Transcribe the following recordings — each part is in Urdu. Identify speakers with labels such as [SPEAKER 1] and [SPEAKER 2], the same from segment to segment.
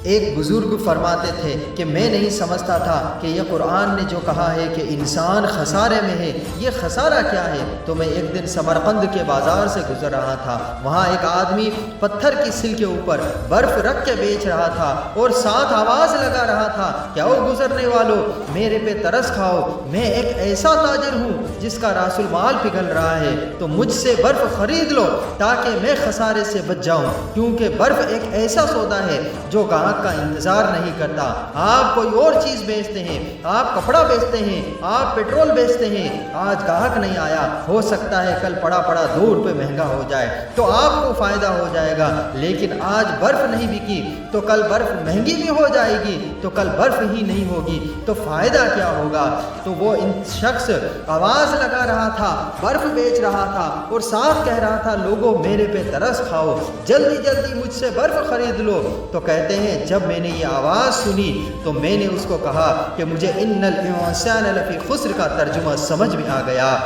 [SPEAKER 1] ایک بزرگ فرماتے تھے کہ میں نہیں سمجھتا تھا کہ یہ قرآن نے جو کہا ہے کہ انسان خسارے میں ہے، یہ خسارہ کیا ہے؟ تو میں ایک دن سمرقند کے بازار سے گزر رہا تھا، وہاں ایک آدمی پتھر کی سل کے اوپر برف رکھ کے بیچ رہا تھا اور ساتھ آواز لگا رہا تھا کہ او گزرنے والوں، میرے پہ ترس کھاؤ، میں ایک ایسا تاجر ہوں جس کا راس المال پگھل رہا ہے، تو مجھ سے برف خرید لو تاکہ میں خسارے سے بچ جاؤں، کیونکہ برف ایک ایسا سودا ہے جو گاہک کا انتظار نہیں کرتا۔ آپ کوئی اور چیز بیچتے ہیں، آپ کپڑا بیچتے ہیں، آپ پیٹرول بیچتے ہیں، آج گاہک نہیں آیا، ہو سکتا ہے کل پڑا 2 روپے مہنگا ہو جائے تو آپ کو فائدہ ہو جائے گا، لیکن آج برف نہیں بکی تو کل برف مہنگی بھی ہو جائے گی، تو کل برف ہی نہیں ہوگی تو فائدہ کیا ہوگا؟ تو وہ شخص آواز لگا رہا تھا، برف بیچ رہا تھا اور ساتھ کہہ رہا تھا لوگوں میرے پہ ترس کھاؤ، جلدی جلدی مجھ سے برف خرید لو۔ تو کہتے ہیں جب میں نے یہ آواز سنی تو میں نے اس کو کہا کہ مجھے ان الانسان لفی خسر کا ترجمہ سمجھ میں آ گیا۔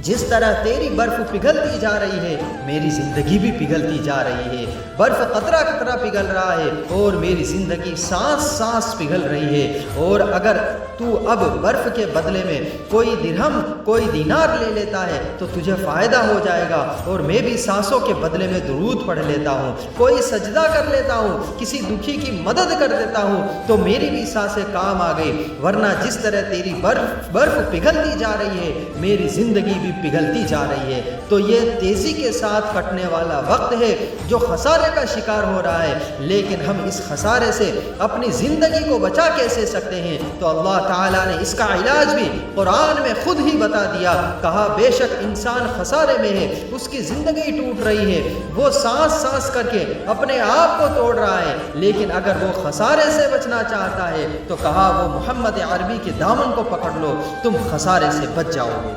[SPEAKER 1] جس طرح تیری برف پگھلتی جا رہی ہے میری زندگی بھی پگھلتی جا رہی ہے، برف قطرہ قطرہ پگھل رہا ہے اور میری زندگی سانس سانس پگھل رہی ہے، اور اگر تو اب برف کے بدلے میں کوئی درہم کوئی دینار لے لیتا ہے تو تجھے فائدہ ہو جائے گا، اور میں بھی سانسوں کے بدلے میں درود پڑھ لیتا ہوں، کوئی سجدہ کر لیتا ہوں، کسی دکھی کی مدد کر دیتا ہوں تو میری بھی سانسیں کام آ گئی، ورنہ جس طرح تیری برف پگھلتی جا رہی ہے میری زندگی بھی پگھلتی جا رہی ہے۔ تو یہ تیزی کے ساتھ کٹنے والا وقت ہے جو خسارے کا شکار ہو رہا ہے، لیکن ہم اس خسارے سے اپنی زندگی کو بچا کیسے سکتے ہیں؟ تو اللہ تعالیٰ نے اس کا علاج بھی قرآن میں خود ہی بتا دیا، کہا بے شک انسان خسارے میں ہے، اس کی زندگی ٹوٹ رہی ہے، وہ سانس سانس کر کے اپنے آپ کو توڑ رہا ہے، لیکن اگر وہ خسارے سے بچنا چاہتا ہے تو کہا وہ محمد عربی کے دامن کو پکڑ لو، تم خسارے سے بچ جاؤ گے۔